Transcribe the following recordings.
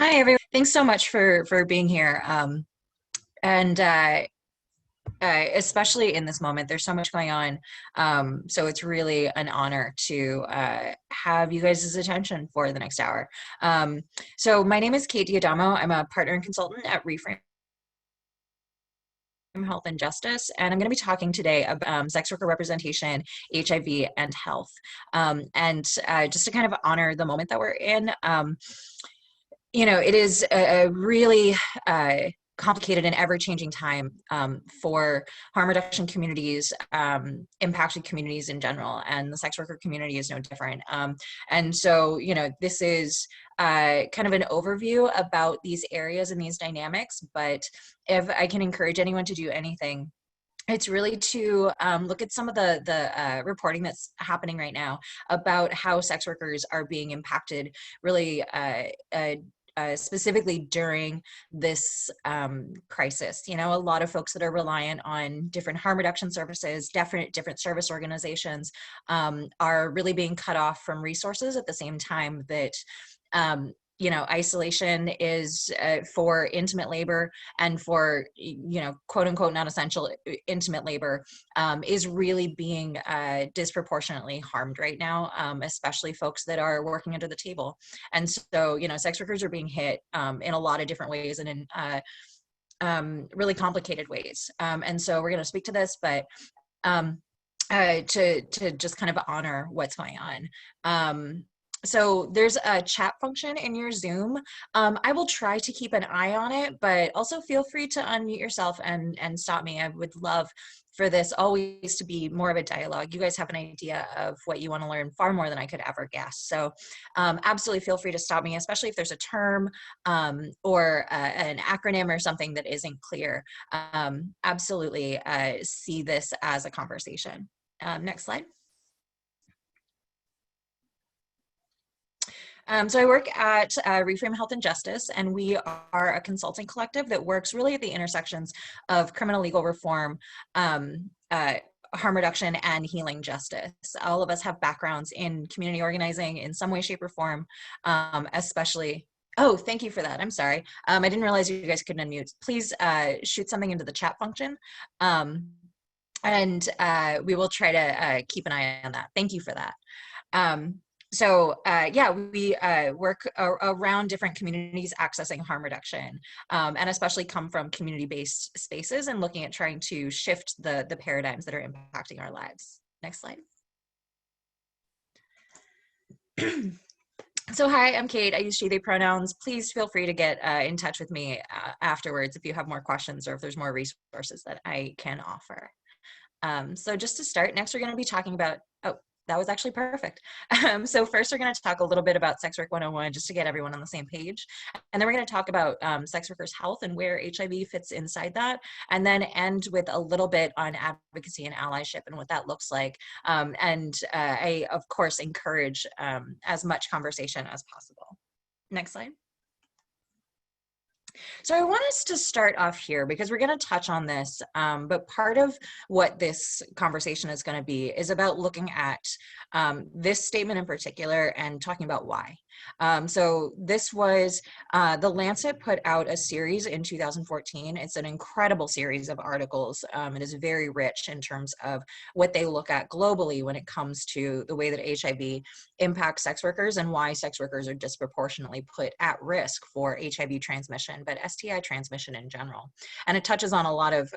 Hi, everyone. Thanks so much for being here. And Especially in this moment, there's so much going on. So it's really an honor to have you guys' attention for the next hour. So my name is Kate Diadamo. I'm a partner and consultant at Reframe Health and Justice, and I'm going to be talking today about sex worker representation, HIV, and health. Just to kind of honor the moment that we're in, it is a really complicated and ever-changing time for harm reduction communities, impacted communities in general, and the sex worker community is no different. This is kind of an overview about these areas and these dynamics, but if I can encourage anyone to do anything, it's really to look at some of the reporting that's happening right now about how sex workers are being impacted really specifically during this crisis. A lot of folks that are reliant on different harm reduction services, different service organizations are really being cut off from resources at the same time that isolation is for intimate labor and for, quote unquote, non-essential intimate labor is really being disproportionately harmed right now, especially folks that are working under the table. And so, sex workers are being hit in a lot of different ways and in really complicated ways. And so we're going to speak to this, but to just kind of honor what's going on. So there's a chat function in your Zoom. I will try to keep an eye on it, but also feel free to unmute yourself and stop me. I would love for this always to be more of a dialogue. You guys have an idea of what you want to learn far more than I could ever guess. So absolutely feel free to stop me, especially if there's a term or an acronym or something that isn't clear. Absolutely see this as a conversation. Next slide. So I work at Reframe Health and Justice, and we are a consulting collective that works really at the intersections of criminal legal reform, harm reduction, and healing justice. All of us have backgrounds in community organizing in some way, shape, or form, especially. Oh, thank you for that. I'm sorry. I didn't realize you guys couldn't unmute. Please shoot something into the chat function, and we will try to keep an eye on that. Thank you for that. We work around different communities accessing harm reduction, and especially come from community-based spaces and looking at trying to shift the paradigms that are impacting our lives. Next slide. So hi, I'm Kate. I use she, they pronouns. Please feel free to get in touch with me afterwards if you have more questions or if there's more resources that I can offer. So just to start, next we're going to be talking about, that was actually perfect. So first we're going to talk a little bit about Sex Work 101 just to get everyone on the same page. And then we're going to talk about sex workers' health and where HIV fits inside that. And then end with a little bit on advocacy and allyship and what that looks like. I, of course, encourage as much conversation as possible. Next slide. So I want us to start off here because we're going to touch on this, but part of what this conversation is going to be is about looking at this statement in particular and talking about why. So this was, The Lancet put out a series in 2014. It's an incredible series of articles. It is very rich in terms of what they look at globally when it comes to the way that HIV impacts sex workers and why sex workers are disproportionately put at risk for HIV transmission, but STI transmission in general. And it touches on a lot of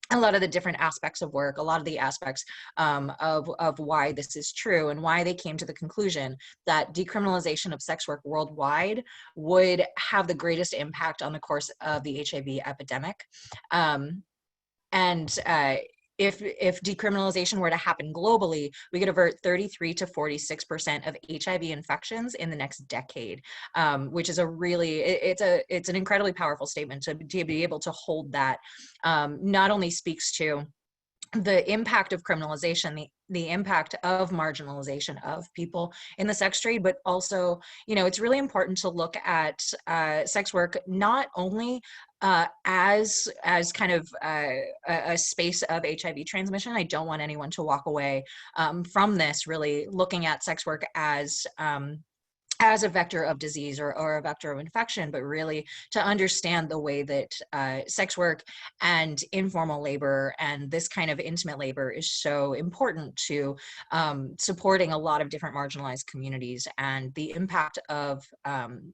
the different aspects of work, a lot of the aspects of why this is true and why they came to the conclusion that decriminalization of sex work worldwide would have the greatest impact on the course of the HIV epidemic. If decriminalization were to happen globally, we could avert 33 to 46% of HIV infections in the next decade, which is it's an incredibly powerful statement to be able to hold that. Not only speaks to the impact of criminalization, the impact of marginalization of people in the sex trade, but also, it's really important to look at sex work not only as kind of a space of HIV transmission. I don't want anyone to walk away from this really looking at sex work as as a vector of disease or a vector of infection, but really to understand the way that sex work and informal labor and this kind of intimate labor is so important to supporting a lot of different marginalized communities, and the impact of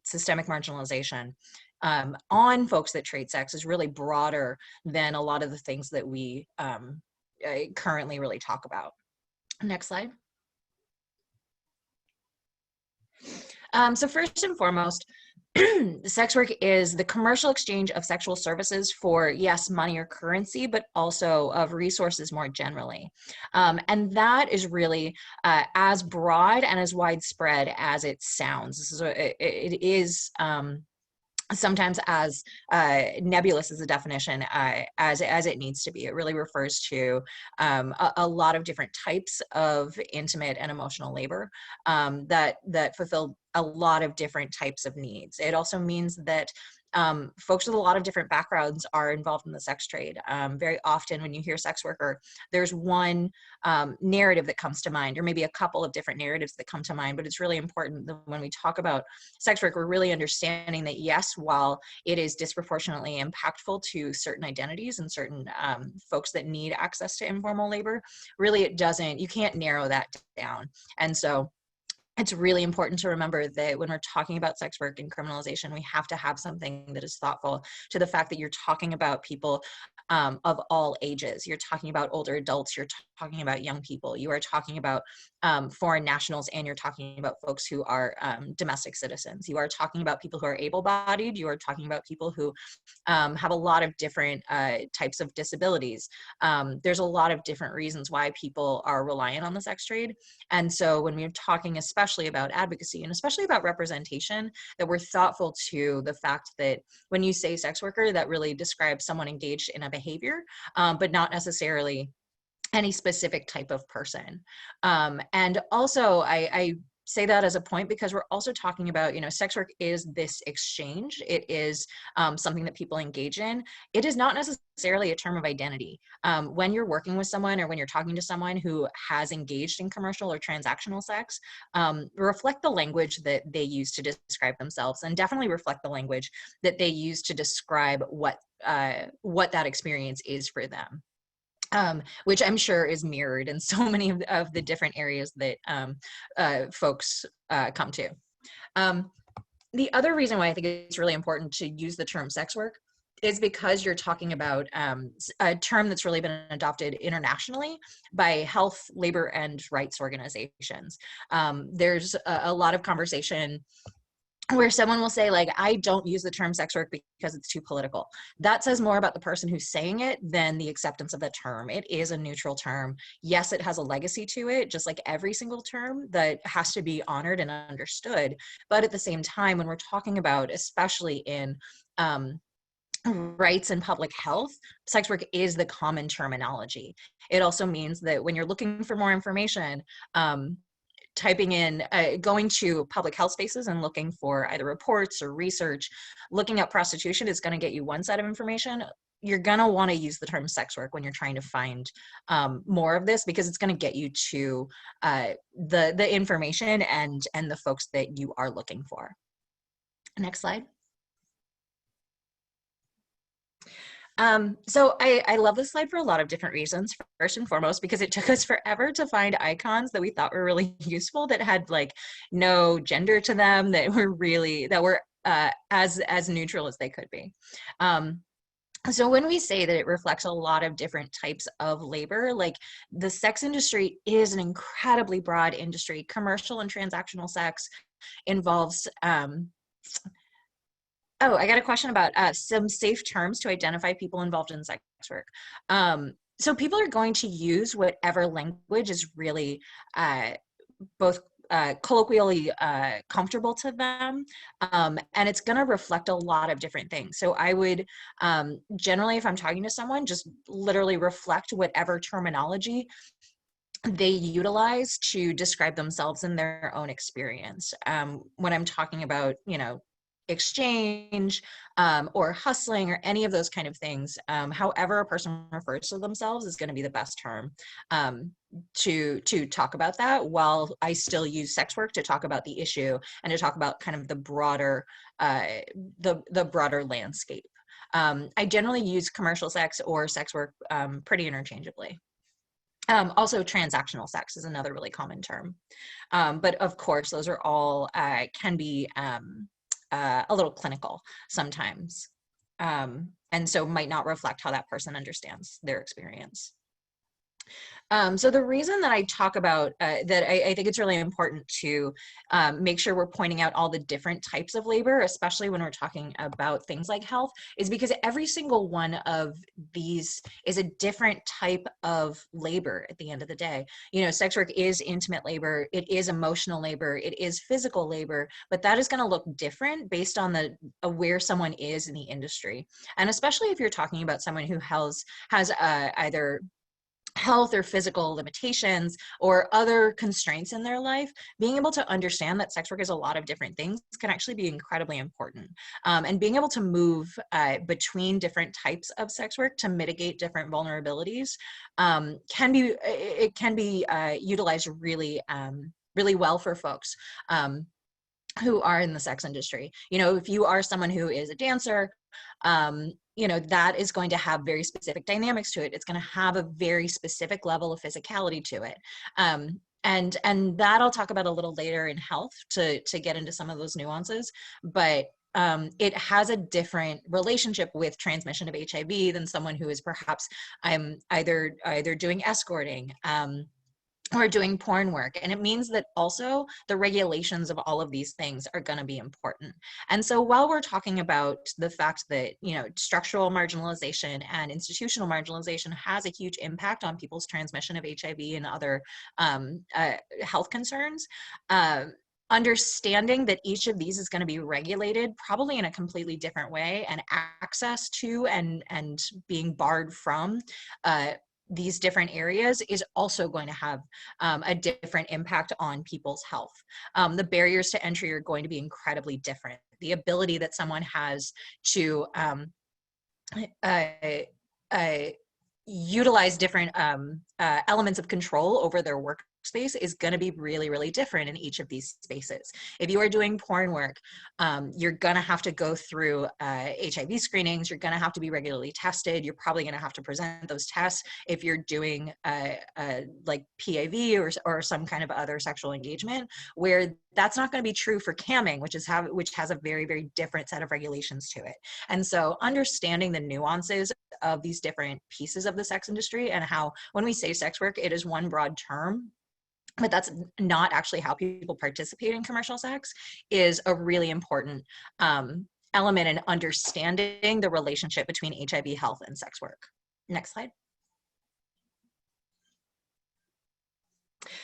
systemic marginalization on folks that trade sex is really broader than a lot of the things that we currently really talk about. Next slide. So first and foremost, sex work is the commercial exchange of sexual services for, yes, money or currency, but also of resources more generally. And that is really as broad and as widespread as it sounds. This is it is sometimes as nebulous as a definition as it needs to be. It really refers to a lot of different types of intimate and emotional labor that fulfill a lot of different types of needs. It also means that folks with a lot of different backgrounds are involved in the sex trade. Very often when you hear sex worker, there's one narrative that comes to mind, or maybe a couple of different narratives that come to mind, but it's really important that when we talk about sex work, we're really understanding that, yes, while it is disproportionately impactful to certain identities and certain folks that need access to informal labor, really it doesn't, you can't narrow that down. And so it's really important to remember that when we're talking about sex work and criminalization, we have to have something that is thoughtful to the fact that you're talking about people of all ages. You're talking about older adults, you're talking about young people, you are talking about foreign nationals, and you're talking about folks who are domestic citizens. You are talking about people who are able-bodied, you are talking about people who have a lot of different types of disabilities. There's a lot of different reasons why people are reliant on the sex trade. And so when we're talking especially about advocacy and especially about representation, that we're thoughtful to the fact that when you say sex worker, that really describes someone engaged in a behavior, but not necessarily any specific type of person. And also I say that as a point because we're also talking about, you know, sex work is this exchange. It is something that people engage in. It is not necessarily a term of identity. When you're working with someone or when you're talking to someone who has engaged in commercial or transactional sex, reflect the language that they use to describe themselves, and definitely reflect the language that they use to describe what that experience is for them. Which I'm sure is mirrored in so many of the different areas that folks come to. The other reason why I think it's really important to use the term sex work is because you're talking about a term that's really been adopted internationally by health, labor, and rights organizations. There's a lot of conversation where someone will say, like, I don't use the term sex work because it's too political. That says more about the person who's saying it than the acceptance of the term. It is a neutral term. Yes, it has a legacy to it, just like every single term that has to be honored and understood. But at the same time, when we're talking about, especially in rights and public health, sex work is the common terminology. It also means that when you're looking for more information, typing in, going to public health spaces and looking for either reports or research, looking at prostitution is going to get you one set of information. You're going to want to use the term sex work when you're trying to find more of this, because it's going to get you to the information and the folks that you are looking for. Next slide. So I love this slide for a lot of different reasons. First and foremost, because it took us forever to find icons that we thought were really useful, that had like no gender to them, that were as neutral as they could be. So when we say that it reflects a lot of different types of labor, like the sex industry is an incredibly broad industry. Commercial and transactional sex involves, oh, I got a question about some safe terms to identify people involved in sex work. So people are going to use whatever language is really both colloquially comfortable to them, and it's going to reflect a lot of different things. So I would generally, if I'm talking to someone, just literally reflect whatever terminology they utilize to describe themselves and their own experience. When I'm talking about, you know, exchange or hustling or any of those kind of things. However a person refers to themselves is going to be the best term to talk about that, while I still use sex work to talk about the issue and to talk about kind of the broader the broader landscape. I generally use commercial sex or sex work pretty interchangeably. Also, transactional sex is another really common term. But of course, those are all can be a little clinical sometimes, and so might not reflect how that person understands their experience. So the reason that I talk about that I think it's really important to make sure we're pointing out all the different types of labor, especially when we're talking about things like health, is because every single one of these is a different type of labor at the end of the day. You know, sex work is intimate labor, it is emotional labor, it is physical labor, but that is going to look different based on the where someone is in the industry. And especially if you're talking about someone who has either health or physical limitations or other constraints in their life, being able to understand that sex work is a lot of different things can actually be incredibly important. And being able to move between different types of sex work to mitigate different vulnerabilities can be utilized really really well for folks who are in the sex industry. You know, if you are someone who is a dancer, you know, that is going to have very specific dynamics to it. It's going to have a very specific level of physicality to it. And that I'll talk about a little later in health to get into some of those nuances. But it has a different relationship with transmission of HIV than someone who is perhaps either doing escorting, or doing porn work. And it means that also the regulations of all of these things are going to be important. And so while we're talking about the fact that, you know, structural marginalization and institutional marginalization has a huge impact on people's transmission of HIV and other health concerns, understanding that each of these is going to be regulated probably in a completely different way, and access to and being barred from these different areas is also going to have a different impact on people's health. The barriers to entry are going to be incredibly different. The ability that someone has to utilize different elements of control over their workspace is going to be really, really different in each of these spaces. If you are doing porn work, you're going to have to go through HIV screenings. You're going to have to be regularly tested. You're probably going to have to present those tests. If you're doing like PAV or some kind of other sexual engagement, where that's not going to be true for camming, which has a very, very different set of regulations to it. And so understanding the nuances of these different pieces of the sex industry, and how when we say sex work, it is one broad term, but that's not actually how people participate in commercial sex, is a really important element in understanding the relationship between HIV, health, and sex work. Next slide.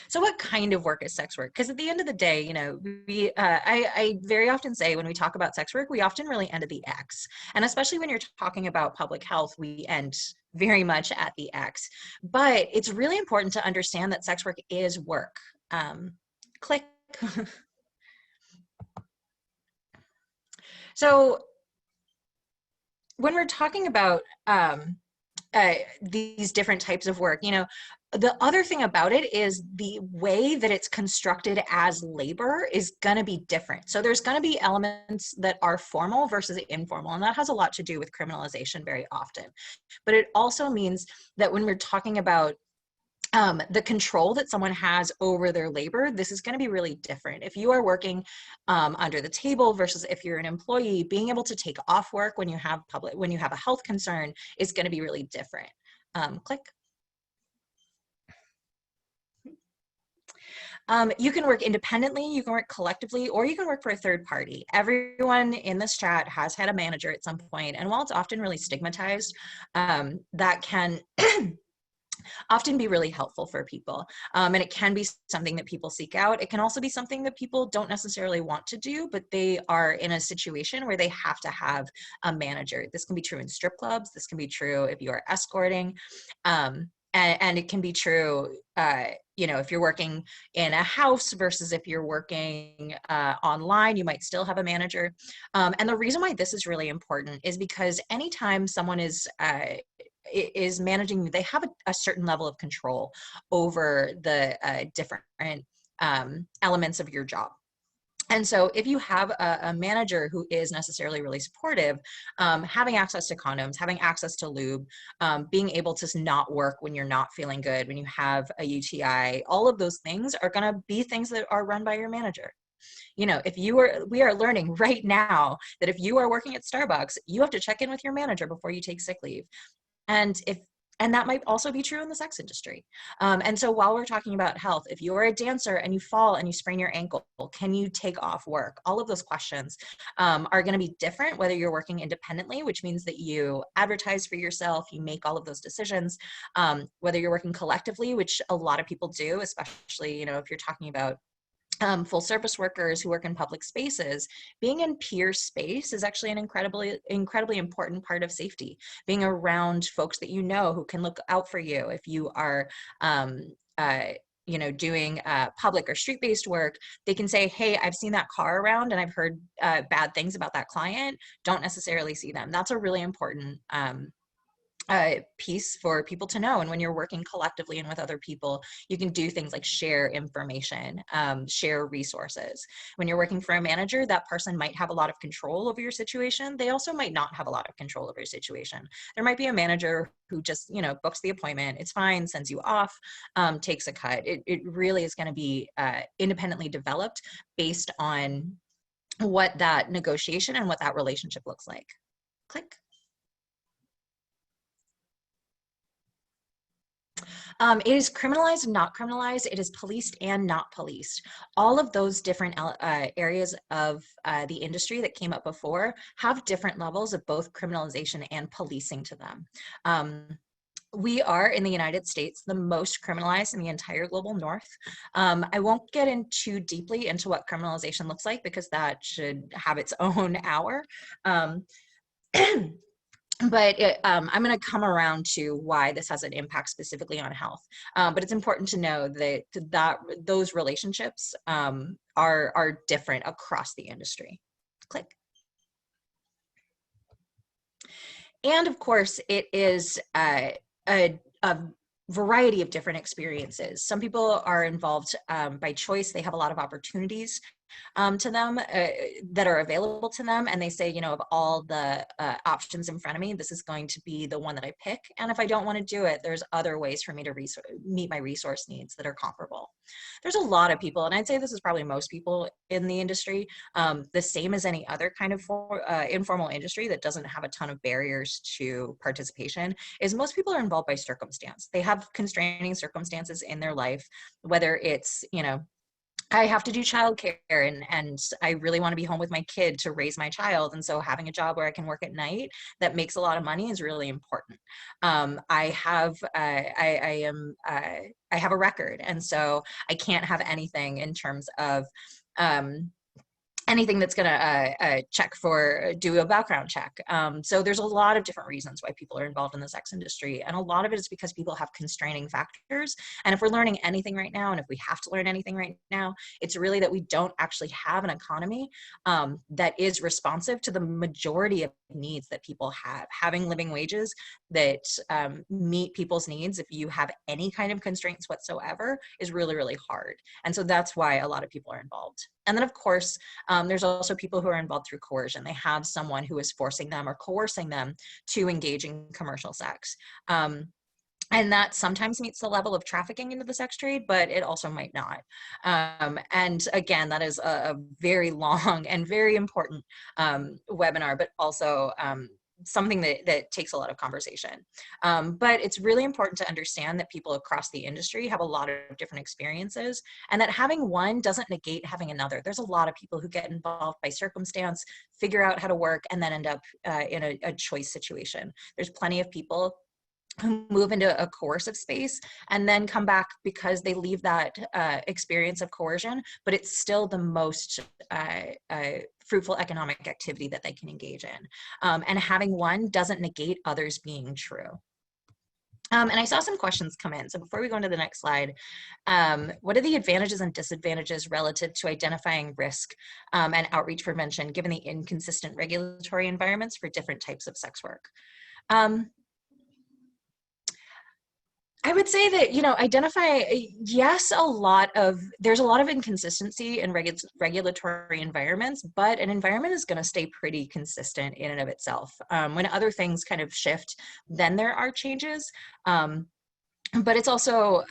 So what kind of work is sex work? Because at the end of the day, you know, I very often say when we talk about sex work, we often really end at the X. And especially when you're talking about public health, we end very much at the X. But it's really important to understand that sex work is work. Click. So when we're talking about these different types of work, you know, the other thing about it is the way that it's constructed as labor is going to be different. So there's going to be elements that are formal versus informal, and that has a lot to do with criminalization very often. But it also means that when we're talking about the control that someone has over their labor, this is going to be really different. If you are working under the table versus if you're an employee, being able to take off work when you have a health concern is going to be really different. Click. You can work independently, you can work collectively, or you can work for a third party. Everyone in this chat has had a manager at some point, and while it's often really stigmatized, that can often be really helpful for people. And it can be something that people seek out. It can also be something that people don't necessarily want to do, but they are in a situation where they have to have a manager. This can be true in strip clubs. This can be true if you are escorting. And it can be true you know, if you're working in a house versus if you're working online, you might still have a manager. And the reason why this is really important is because anytime someone is managing, they have a certain level of control over the different elements of your job. And so if you have a manager who is necessarily really supportive, having access to condoms, having access to lube, being able to not work when you're not feeling good, when you have a UTI, all of those things are going to be things that are run by your manager. You know, we are learning right now that if you are working at Starbucks, you have to check in with your manager before you take sick leave. And that might also be true in the sex industry. And so while we're talking about health, if you're a dancer and you fall and you sprain your ankle, can you take off work? All of those questions are going to be different whether you're working independently, which means that you advertise for yourself, you make all of those decisions, whether you're working collectively, which a lot of people do, especially, you know, if you're talking about full service workers who work in public spaces. Being in peer space is actually an incredibly important part of safety. Being around folks that you know who can look out for you if you are you know, doing public or street-based work, they can say, hey, I've seen that car around and I've heard bad things about that client. Don't necessarily see them. That's a really important piece for people to know. And when you're working collectively and with other people, you can do things like share information, share resources. When you're working for a manager, that person might have a lot of control over your situation. They also might not have a lot of control over your situation. There might be a manager who just, you know, books the appointment, it's fine, sends you off, takes a cut. It really is going to be independently developed based on what that negotiation and what that relationship looks like. Click. It is criminalized, not criminalized. It is policed and not policed. All of those different areas of the industry that came up before have different levels of both criminalization and policing to them. We are, in the United States, the most criminalized in the entire global north. I won't get in too deeply into what criminalization looks like because that should have its own hour. But I'm going to come around to why this has an impact specifically on health. But it's important to know that those relationships are different across the industry. Click. And of course, it is a variety of different experiences. Some people are involved by choice. They have a lot of opportunities to them that are available to them, and they say, you know, of all the options in front of me, this is going to be the one that I pick, and if I don't want to do it, there's other ways for me to meet my resource needs that are comparable. There's a lot of people, and I'd say this is probably most people in the industry, the same as any other kind of informal industry that doesn't have a ton of barriers to participation, is most people are involved by circumstance. They have constraining circumstances in their life, whether it's, you know, I have to do childcare and I really want to be home with my kid to raise my child. And so having a job where I can work at night that makes a lot of money is really important. I have a record, and so I can't have anything in terms of anything that's going to do a background check. So there's a lot of different reasons why people are involved in the sex industry. And a lot of it is because people have constraining factors. And if we're learning anything right now, and if we have to learn anything right now, it's really that we don't actually have an economy that is responsive to the majority of needs that people have. Having living wages that meet people's needs, if you have any kind of constraints whatsoever, is really, really hard. And so that's why a lot of people are involved. And then, of course, there's also people who are involved through coercion. They have someone who is forcing them or coercing them to engage in commercial sex. And that sometimes meets the level of trafficking into the sex trade, but it also might not. And again, that is a very long and very important webinar, but also something that takes a lot of conversation. But it's really important to understand that people across the industry have a lot of different experiences, and that having one doesn't negate having another. There's a lot of people who get involved by circumstance, figure out how to work, and then end up in a choice situation. There's plenty of people who move into a coercive space and then come back because they leave that experience of coercion, but it's still the most fruitful economic activity that they can engage in. And having one doesn't negate others being true. And I saw some questions come in. So before we go into the next slide, what are the advantages and disadvantages relative to identifying risk and outreach prevention, given the inconsistent regulatory environments for different types of sex work? I would say that, identify, yes, there's a lot of inconsistency in regulatory environments, but an environment is going to stay pretty consistent in and of itself. When other things kind of shift, then there are changes. But it's also,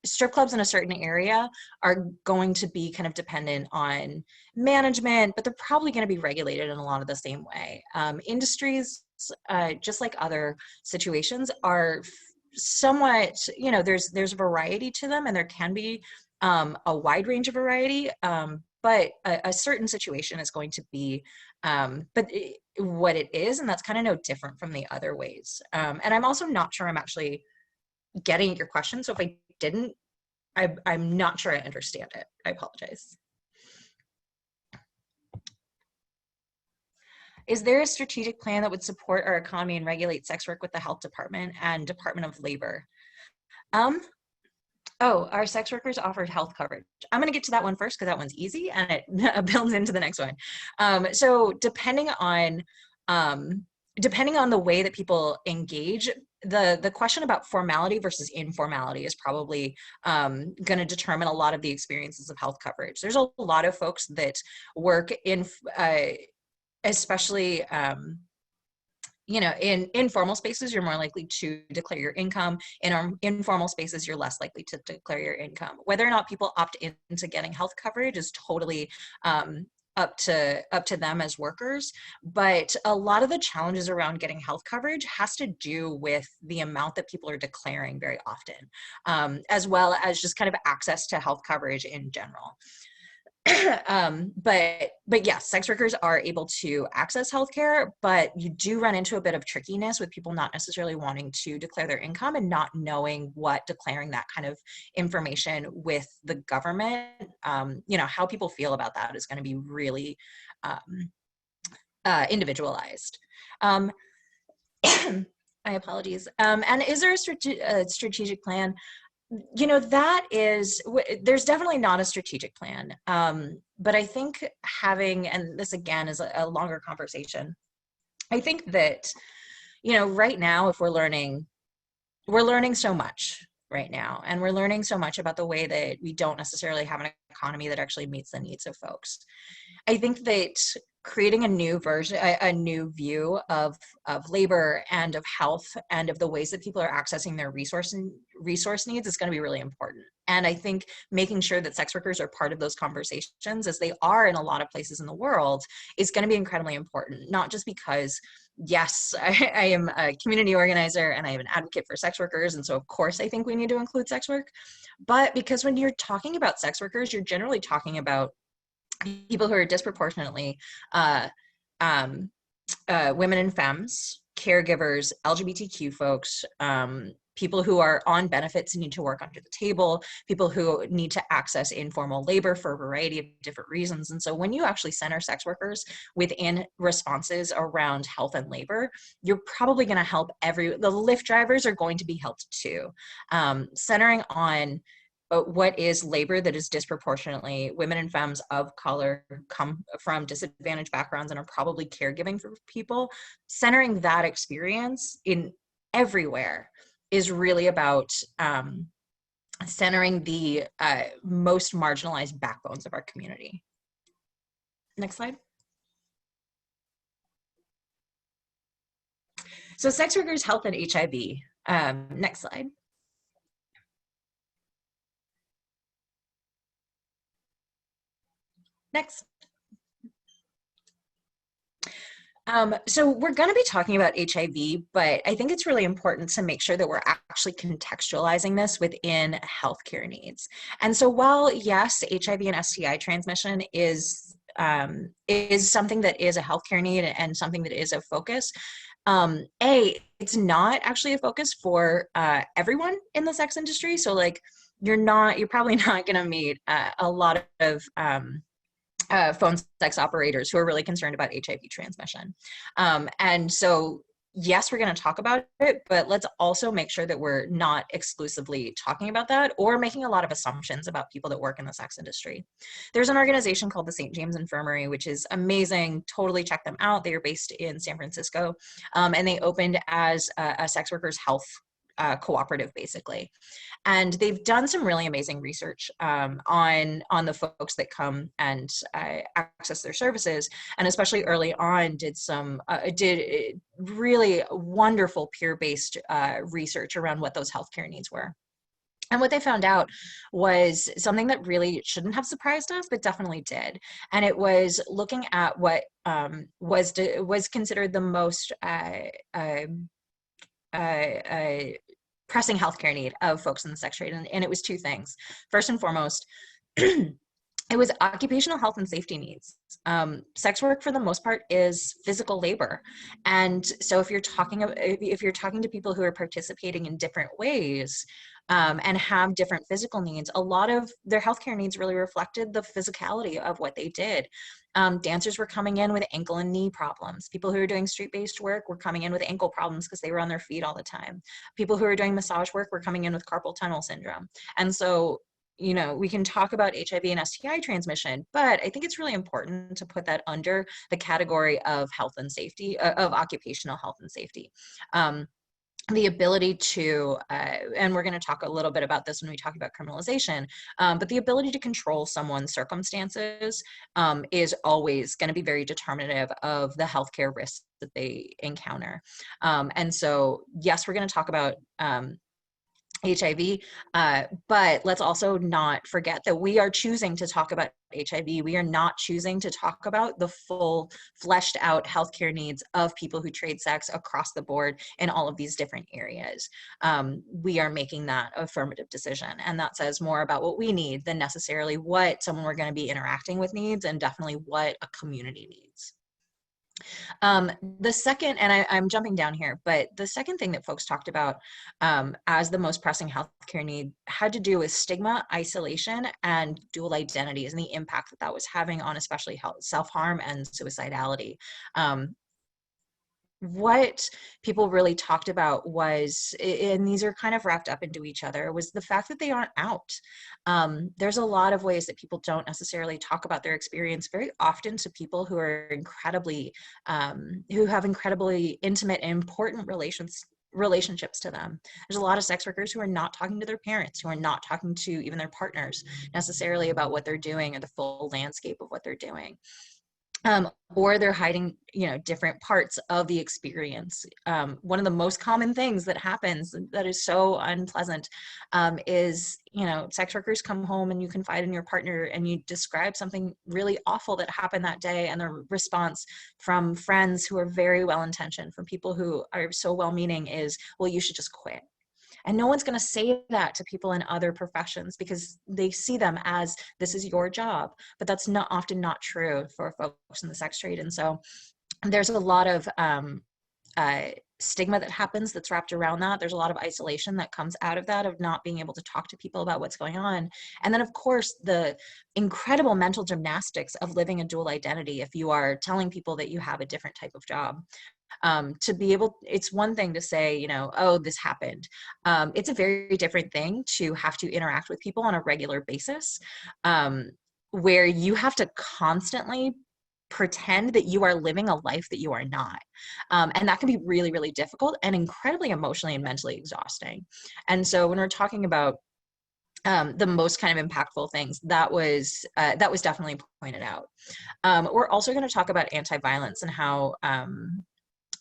strip clubs in a certain area are going to be kind of dependent on management, but they're probably going to be regulated in a lot of the same way. Industries, just like other situations, are somewhat, there's variety to them, and there can be a wide range of variety, but a certain situation is going to be what it is, and that's kind of no different from the other ways. And I'm also not sure I'm actually getting at your question, so if I didn't, I'm not sure I understand it. I apologize. Is there a strategic plan that would support our economy and regulate sex work with the Health Department and Department of Labor? Our sex workers offered health coverage. I'm going to get to that one first because that one's easy and it builds into the next one. So depending on the way that people engage, the question about formality versus informality is probably going to determine a lot of the experiences of health coverage. There's a lot of folks that work in, especially, in informal spaces, you're more likely to declare your income. In our informal spaces, you're less likely to declare your income. Whether or not people opt into getting health coverage is totally up to them as workers, but a lot of the challenges around getting health coverage has to do with the amount that people are declaring very often, as well as just kind of access to health coverage in general. But yes, sex workers are able to access healthcare, but you do run into a bit of trickiness with people not necessarily wanting to declare their income and not knowing what declaring that kind of information with the government, how people feel about that is going to be really individualized. My apologies. And is there a strategic plan? There's definitely not a strategic plan. But I think and this again is a longer conversation, I think that, right now, if we're learning so much right now, and we're learning so much about the way that we don't necessarily have an economy that actually meets the needs of folks. I think that creating a new view of labor and of health and of the ways that people are accessing their resource needs is going to be really important. And I think making sure that sex workers are part of those conversations, as they are in a lot of places in the world, is going to be incredibly important. Not just because, yes, I am a community organizer and I am an advocate for sex workers, and so of course I think we need to include sex work, but because when you're talking about sex workers, you're generally talking about people who are disproportionately women and femmes, caregivers, LGBTQ folks, people who are on benefits and need to work under the table, people who need to access informal labor for a variety of different reasons. And so when you actually center sex workers within responses around health and labor, you're probably going to help the Lyft drivers are going to be helped too. Centering on what is labor that is disproportionately women and femmes of color, come from disadvantaged backgrounds, and are probably caregiving for people, centering that experience in everywhere is really about centering the most marginalized backbones of our community. Next slide. So sex workers, health, and HIV. Next slide. Next. So we're going to be talking about HIV, but I think it's really important to make sure that we're actually contextualizing this within healthcare needs. And so while, yes, HIV and STI transmission is something that is a healthcare need and something that is a focus, it's not actually a focus for everyone in the sex industry. So like, you're probably not going to meet a lot of phone sex operators who are really concerned about HIV transmission. And so yes, we're going to talk about it, but let's also make sure that we're not exclusively talking about that or making a lot of assumptions about people that work in the sex industry. There's an organization called the St. James Infirmary, which is amazing. Totally check them out. They are based in San Francisco, and they opened as a sex workers' health cooperative, basically. And they've done some really amazing research on the folks that come and access their services, and especially early on did really wonderful peer-based research around what those healthcare needs were. And what they found out was something that really shouldn't have surprised us, but definitely did. And it was looking at what was considered the most pressing healthcare need of folks in the sex trade. And it was two things. First and foremost, it was occupational health and safety needs. Sex work, for the most part, is physical labor. And so if you're talking to people who are participating in different ways, and have different physical needs, a lot of their healthcare needs really reflected the physicality of what they did. Dancers were coming in with ankle and knee problems. People who were doing street-based work were coming in with ankle problems because they were on their feet all the time. People who were doing massage work were coming in with carpal tunnel syndrome. And so, you know, we can talk about HIV and STI transmission, but I think it's really important to put that under the category of health and safety, of occupational health and safety. The ability to, and we're going to talk a little bit about this when we talk about criminalization, but the ability to control someone's circumstances is always going to be very determinative of the healthcare risks that they encounter. And so, yes, we're going to talk about HIV, but let's also not forget that we are choosing to talk about HIV. We are not choosing to talk about the full fleshed out healthcare needs of people who trade sex across the board in all of these different areas. We are making that affirmative decision, and that says more about what we need than necessarily what someone we're going to be interacting with needs, and definitely what a community needs. The second, and I'm jumping down here, but the second thing that folks talked about as the most pressing healthcare need had to do with stigma, isolation, and dual identities, and the impact that that was having on especially self-harm and suicidality. What people really talked about was, and these are kind of wrapped up into each other, was the fact that they aren't out. There's a lot of ways that people don't necessarily talk about their experience very often to people who are incredibly, who have incredibly intimate and important relationships to them. There's a lot of sex workers who are not talking to their parents, who are not talking to even their partners necessarily about what they're doing or the full landscape of what they're doing. Or they're hiding, you know, different parts of the experience. One of the most common things that happens that is so unpleasant is, you know, sex workers come home and you confide in your partner and you describe something really awful that happened that day, and the response from friends who are very well-intentioned, from people who are so well-meaning, is, well, you should just quit. And no one's going to say that to people in other professions because they see them as, this is your job. But that's often not true for folks in the sex trade. And so there's a lot of stigma that happens that's wrapped around that. There's a lot of isolation that comes out of that, of not being able to talk to people about what's going on. And then, of course, the incredible mental gymnastics of living a dual identity if you are telling people that you have a different type of job. To be able, it's one thing to say, you know, oh, this happened. It's a very different thing to have to interact with people on a regular basis, where you have to constantly pretend that you are living a life that you are not. And that can be really, really difficult and incredibly emotionally and mentally exhausting. And so when we're talking about the most kind of impactful things, that was definitely pointed out. We're also going to talk about anti-violence and how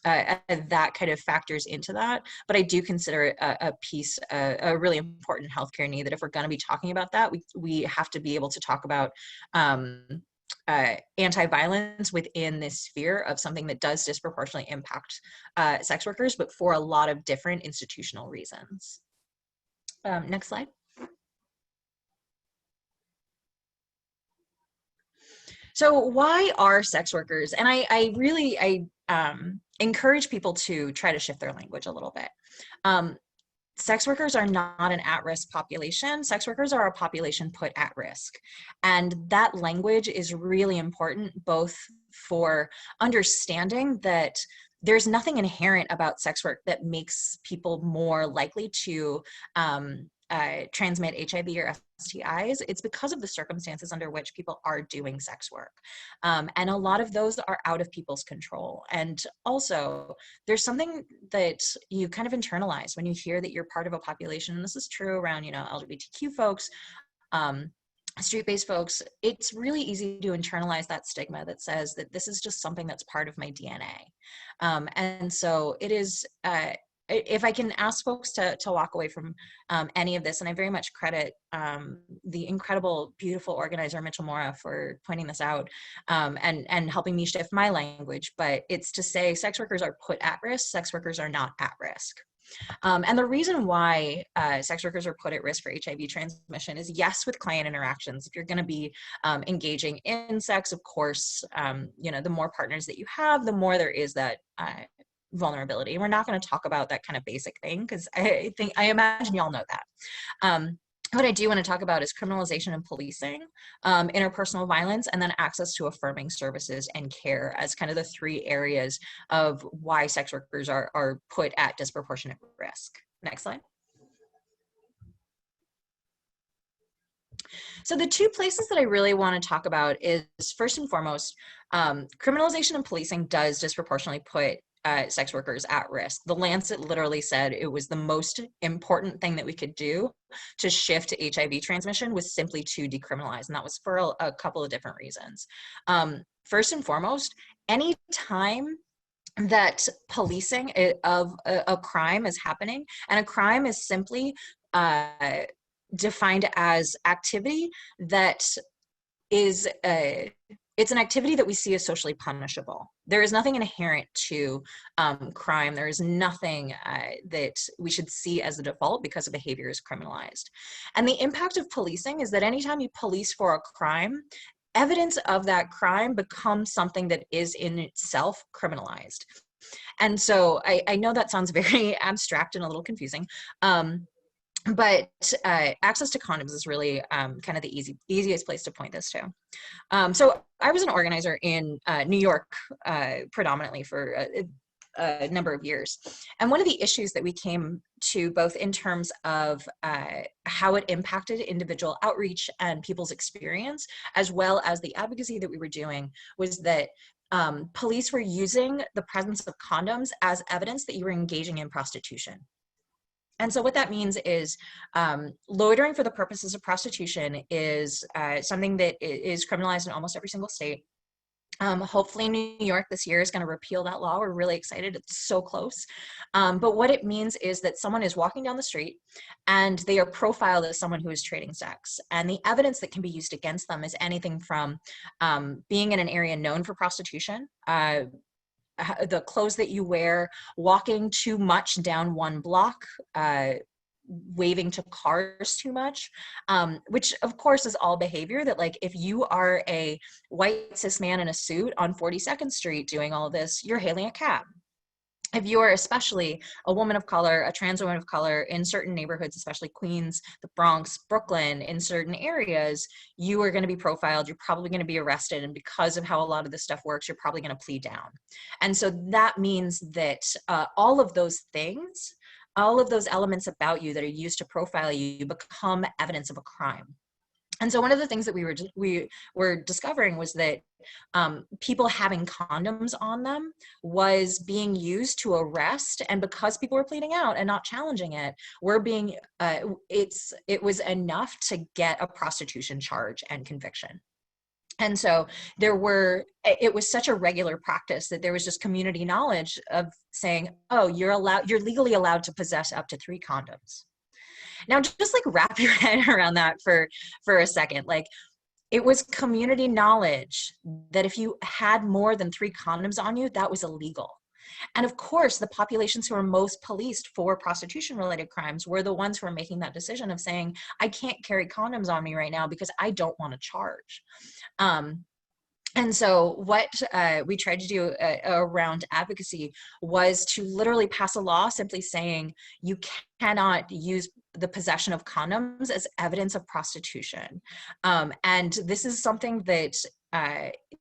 that kind of factors into that. But I do consider it a really important healthcare need, that if we're going to be talking about that, we have to be able to talk about anti-violence within this sphere of something that does disproportionately impact sex workers, but for a lot of different institutional reasons. Next slide. So why are sex workers, and I really encourage people to try to shift their language a little bit. Sex workers are not an at-risk population. Sex workers are a population put at risk. And that language is really important, both for understanding that there's nothing inherent about sex work that makes people more likely to transmit HIV or STIs. It's because of the circumstances under which people are doing sex work. And a lot of those are out of people's control. And also, there's something that you kind of internalize when you hear that you're part of a population, and this is true around, LGBTQ folks, street-based folks. It's really easy to internalize that stigma that says that this is just something that's part of my DNA. And so it is, if I can ask folks to walk away from any of this, and I very much credit the incredible, beautiful organizer, Mitchell Mora, for pointing this out and helping me shift my language, but it's to say sex workers are put at risk, sex workers are not at risk. And the reason why sex workers are put at risk for HIV transmission is, yes, with client interactions. If you're going to be engaging in sex, of course, the more partners that you have, the more there is that vulnerability. And we're not going to talk about that kind of basic thing, because I imagine y'all know that. What I do want to talk about is criminalization and policing, interpersonal violence, and then access to affirming services and care as kind of the three areas of why sex workers are put at disproportionate risk. Next slide. So the two places that I really want to talk about is, first and foremost, criminalization and policing does disproportionately put sex workers at risk. The Lancet literally said it was the most important thing that we could do to shift HIV transmission was simply to decriminalize, and that was for a couple of different reasons. First and foremost, any time that policing of a crime is happening, and a crime is simply defined as activity that is it's an activity that we see as socially punishable. There is nothing inherent to crime. There is nothing that we should see as the default because a behavior is criminalized. And the impact of policing is that anytime you police for a crime, evidence of that crime becomes something that is in itself criminalized. And so I know that sounds very abstract and a little confusing. But access to condoms is really kind of the easiest place to point this to. So I was an organizer in New York predominantly for a number of years. And one of the issues that we came to, both in terms of how it impacted individual outreach and people's experience, as well as the advocacy that we were doing, was that police were using the presence of condoms as evidence that you were engaging in prostitution. And so what that means is loitering for the purposes of prostitution is something that is criminalized in almost every single state. Hopefully New York this year is going to repeal that law. We're really excited. It's so close. But what it means is that someone is walking down the street and they are profiled as someone who is trading sex. And the evidence that can be used against them is anything from being in an area known for prostitution, the clothes that you wear, walking too much down one block, waving to cars too much, which of course is all behavior that, like, if you are a white cis man in a suit on 42nd Street doing all this, you're hailing a cab. If you are especially a woman of color, a trans woman of color in certain neighborhoods, especially Queens, the Bronx, Brooklyn, in certain areas, you are going to be profiled, you're probably going to be arrested, and because of how a lot of this stuff works, you're probably going to plead down. And so that means that all of those things, all of those elements about you that are used to profile you become evidence of a crime. And so one of the things that we were discovering was that people having condoms on them was being used to arrest, and because people were pleading out and not challenging it, it was enough to get a prostitution charge and conviction. And so it was such a regular practice that there was just community knowledge of saying, oh, you're legally allowed to possess up to 3 condoms. Now, just like wrap your head around that for a second. Like, it was community knowledge that if you had more than 3 condoms on you, that was illegal. And of course, the populations who were most policed for prostitution-related crimes were the ones who were making that decision of saying, I can't carry condoms on me right now because I don't want to charge. And so what we tried to do around advocacy was to literally pass a law simply saying you cannot use the possession of condoms as evidence of prostitution. And this is something that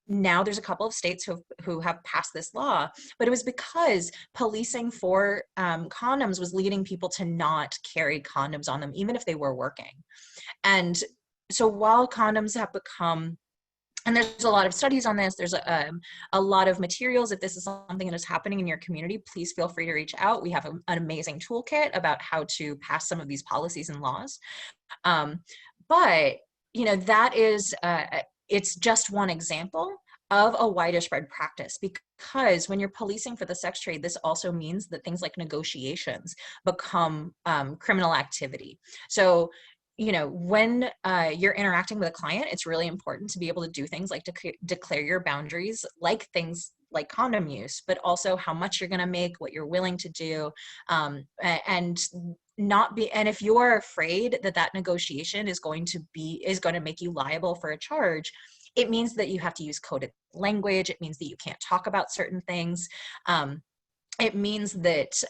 now there's a couple of states who have passed this law, but it was because policing for condoms was leading people to not carry condoms on them, even if they were working. And so while condoms have become, and there's a lot of studies on this, there's a lot of materials. If this is something that is happening in your community, please feel free to reach out. We have an amazing toolkit about how to pass some of these policies and laws. But, you know, that is, it's just one example of a wider spread practice, because when you're policing for the sex trade, this also means that things like negotiations become criminal activity. So, you know, when you're interacting with a client, it's really important to be able to do things like declare your boundaries, like things like condom use, but also how much you're going to make, what you're willing to do, and not be, and if you're afraid that that negotiation is going to make you liable for a charge, it means that you have to use coded language. It means that you can't talk about certain things. It means that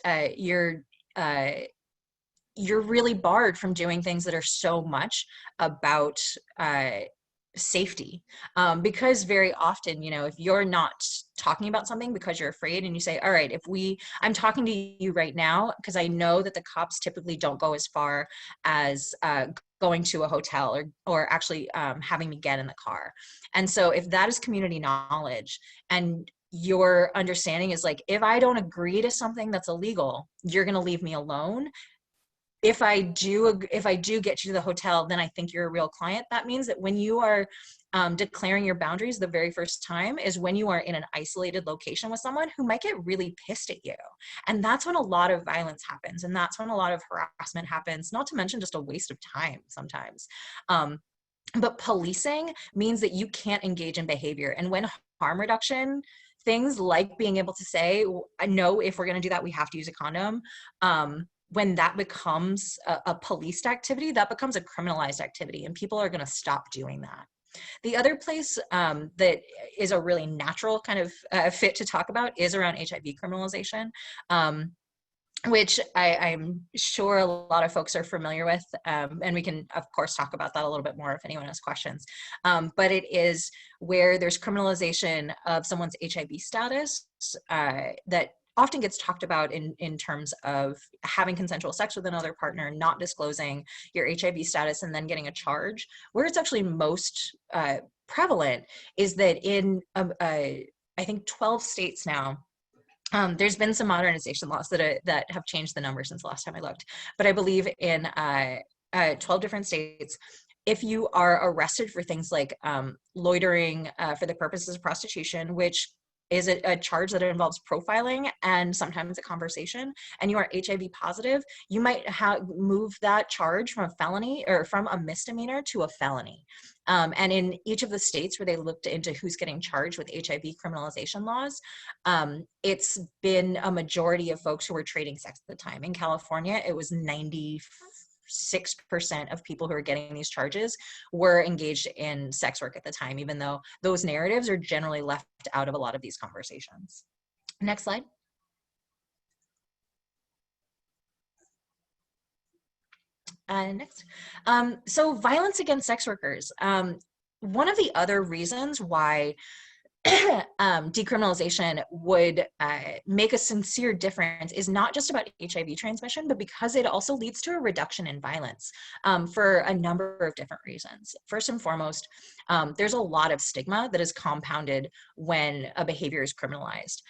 you're really barred from doing things that are so much about safety, because very often, you know, if you're not talking about something because you're afraid, and you say, all right, I'm talking to you right now because I know that the cops typically don't go as far as going to a hotel or actually having me get in the car. And so if that is community knowledge, and your understanding is like, if I don't agree to something that's illegal, you're going to leave me alone. If I do get you to the hotel, then I think you're a real client. That means that when you are declaring your boundaries the very first time is when you are in an isolated location with someone who might get really pissed at you. And that's when a lot of violence happens. And that's when a lot of harassment happens, not to mention just a waste of time sometimes. But policing means that you can't engage in behavior. And when harm reduction, things like being able to say, no, if we're going to do that, we have to use a condom. When that becomes a policed activity, that becomes a criminalized activity, and people are going to stop doing that. The other place that is a really natural kind of fit to talk about is around HIV criminalization, which I'm sure a lot of folks are familiar with, and we can, of course, talk about that a little bit more if anyone has questions. But it is where there's criminalization of someone's HIV status that often gets talked about in terms of having consensual sex with another partner, not disclosing your HIV status, and then getting a charge. Where it's actually most prevalent is that in, I think, 12 states now, there's been some modernization laws that have changed the number since the last time I looked, but I believe in 12 different states, if you are arrested for things like loitering for the purposes of prostitution, which is a charge that involves profiling and sometimes a conversation, and you are HIV positive, you might move that charge from a felony or from a misdemeanor to a felony. And in each of the states where they looked into who's getting charged with HIV criminalization laws, it's been a majority of folks who were trading sex at the time. In California, it was 96% of people who are getting these charges were engaged in sex work at the time, even though those narratives are generally left out of a lot of these conversations. Next slide. Next. So violence against sex workers. One of the other reasons why decriminalization would make a sincere difference is not just about HIV transmission, but because it also leads to a reduction in violence for a number of different reasons. First and foremost, there's a lot of stigma that is compounded when a behavior is criminalized.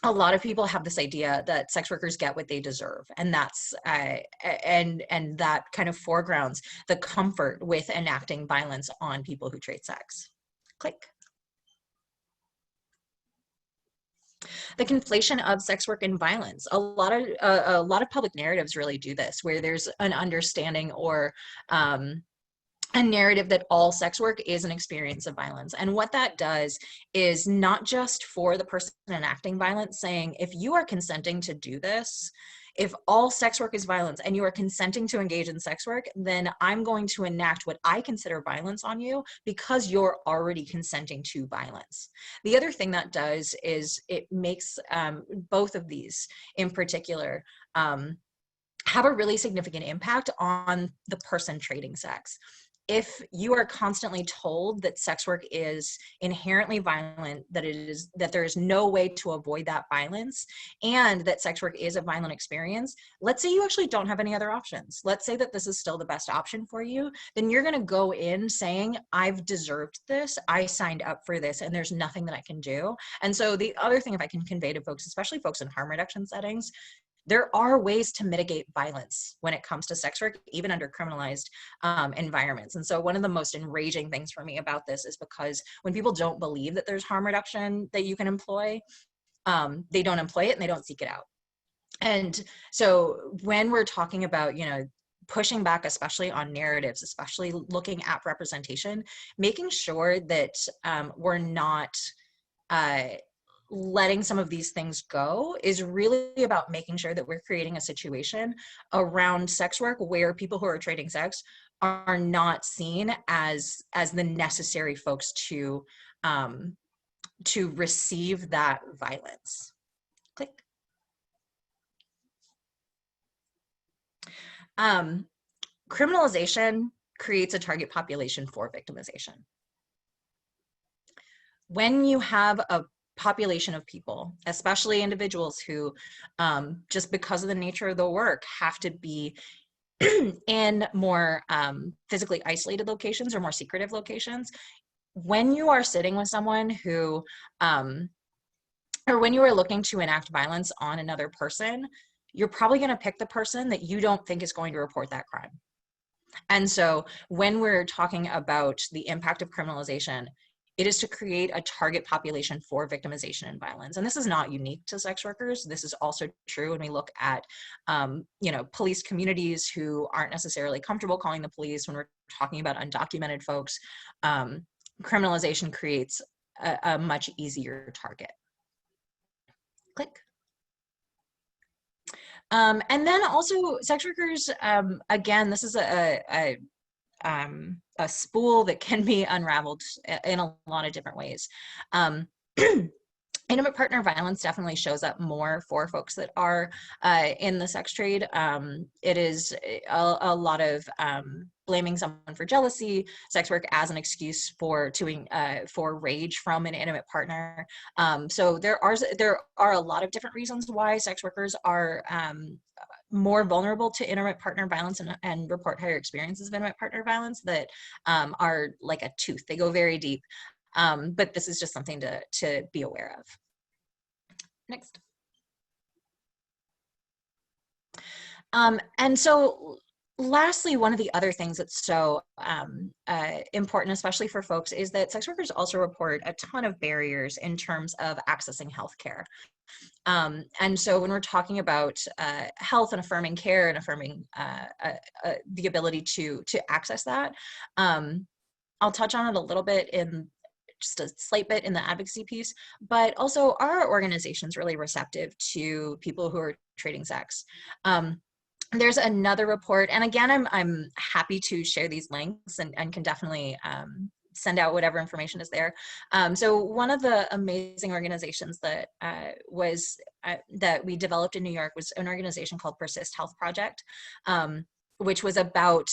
A lot of people have this idea that sex workers get what they deserve, and that's and that kind of foregrounds the comfort with enacting violence on people who trade sex. Click. The conflation of sex work and violence. A lot of public narratives really do this, where there's an understanding or a narrative that all sex work is an experience of violence. And what that does is not just for the person enacting violence saying, if you are consenting to do this, if all sex work is violence and you are consenting to engage in sex work, then I'm going to enact what I consider violence on you because you're already consenting to violence. The other thing that does is it makes both of these in particular have a really significant impact on the person trading sex. if you are constantly told that sex work is inherently violent, that there is no way to avoid that violence, and that sex work is a violent experience, let's say you actually don't have any other options. Let's say that this is still the best option for you, then you're going to go in saying, I've deserved this, I signed up for this, and there's nothing that I can do. And so the other thing, if I can convey to folks, especially folks in harm reduction settings, there are ways to mitigate violence when it comes to sex work, even under criminalized environments. And so one of the most enraging things for me about this is because when people don't believe that there's harm reduction that you can employ, they don't employ it and they don't seek it out. And so when we're talking about, pushing back, especially on narratives, especially looking at representation, making sure that we're not letting some of these things go is really about making sure that we're creating a situation around sex work where people who are trading sex are not seen as the necessary folks to receive that violence. Click. Criminalization creates a target population for victimization. When you have a population of people, especially individuals who, just because of the nature of the work, have to be in more physically isolated locations or more secretive locations, when you are sitting with someone who, or when you are looking to enact violence on another person, you're probably going to pick the person that you don't think is going to report that crime. And so when we're talking about the impact of criminalization, it is to create a target population for victimization and violence. And this is not unique to sex workers. This is also true when we look at, police communities who aren't necessarily comfortable calling the police. When we're talking about undocumented folks, criminalization creates a much easier target. Click. And then also sex workers, again, this is a spool that can be unraveled in a lot of different ways. Intimate partner violence definitely shows up more for folks that are in the sex trade. It is a lot of blaming someone for jealousy, sex work as an excuse for rage from an intimate partner. So there are a lot of different reasons why sex workers are more vulnerable to intimate partner violence and report higher experiences of intimate partner violence that are like a tooth. They go very deep. But this is just something to be aware of. Next. And so lastly, one of the other things that's so important, especially for folks, is that sex workers also report a ton of barriers in terms of accessing healthcare. And so when we're talking about health and affirming care and affirming the ability to access that, I'll touch on it a little bit in just a slight bit in the advocacy piece, but also our organization's really receptive to people who are trading sex. There's another report, and again, I'm happy to share these links and can definitely send out whatever information is there. So one of the amazing organizations that that we developed in New York was an organization called Persist Health Project, which was about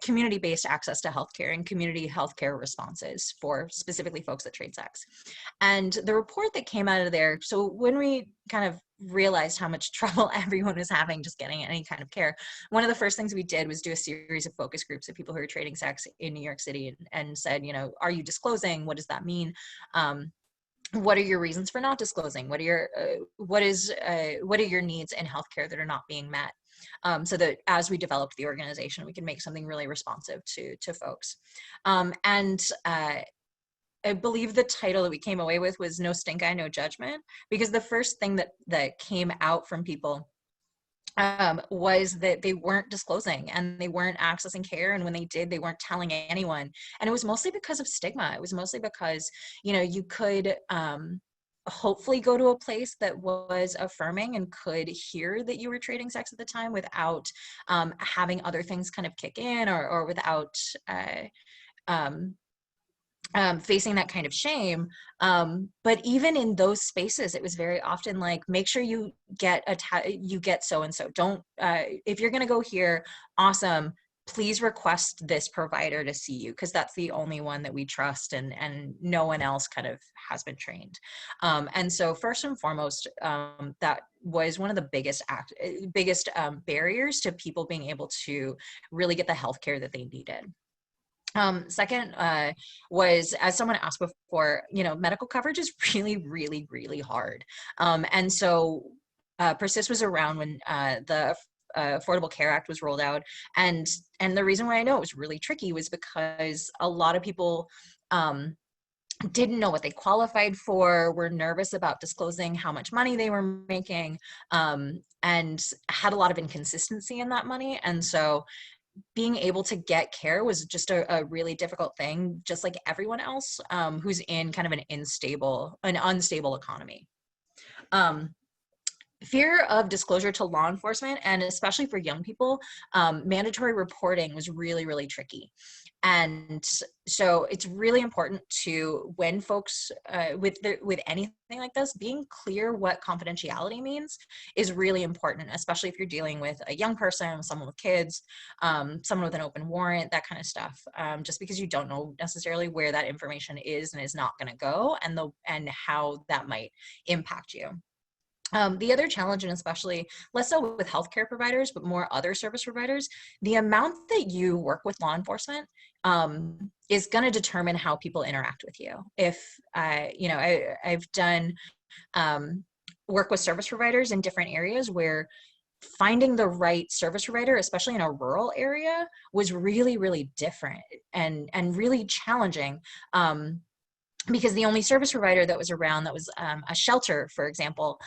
community-based access to healthcare and community healthcare responses for specifically folks that trade sex. And the report that came out of there, so when we kind of realized how much trouble everyone was having just getting any kind of care, one of the first things we did was do a series of focus groups of people who are trading sex in New York City and said, are you disclosing? What does that mean? What are your reasons for not disclosing? What are your needs in healthcare that are not being met? So that as we developed the organization, we can make something really responsive to folks. I believe the title that we came away with was No Stink Eye, No Judgment, because the first thing that came out from people was that they weren't disclosing and they weren't accessing care, and when they did, they weren't telling anyone. And it was mostly because of stigma. It was mostly because, you could hopefully go to a place that was affirming and could hear that you were trading sex at the time without having other things kind of kick in or without facing that kind of shame. But even in those spaces, it was very often like, make sure you get so-and-so. Don't, if you're going to go here, awesome, please request this provider to see you, because that's the only one that we trust, and no one else kind of has been trained. And so first and foremost, that was one of the biggest barriers to people being able to really get the healthcare that they needed. Second was, as someone asked before, medical coverage is really, really, really hard. And so Persist was around when the Affordable Care Act was rolled out. And the reason why I know it was really tricky was because a lot of people didn't know what they qualified for, were nervous about disclosing how much money they were making, and had a lot of inconsistency in that money. And so being able to get care was just a really difficult thing, just like everyone else who's in kind of an unstable economy. Fear of disclosure to law enforcement, and especially for young people, mandatory reporting was really, really tricky. And so it's really important to, when folks with anything like this, being clear what confidentiality means is really important, especially if you're dealing with a young person, someone with kids, someone with an open warrant, that kind of stuff. Just because you don't know necessarily where that information is and is not going to go, and how that might impact you. The other challenge, and especially less so with healthcare providers, but more other service providers, the amount that you work with law enforcement is going to determine how people interact with you. If I've done work with service providers in different areas where finding the right service provider, especially in a rural area, was really, really different and really challenging. Because the only service provider that was around that was a shelter, for example,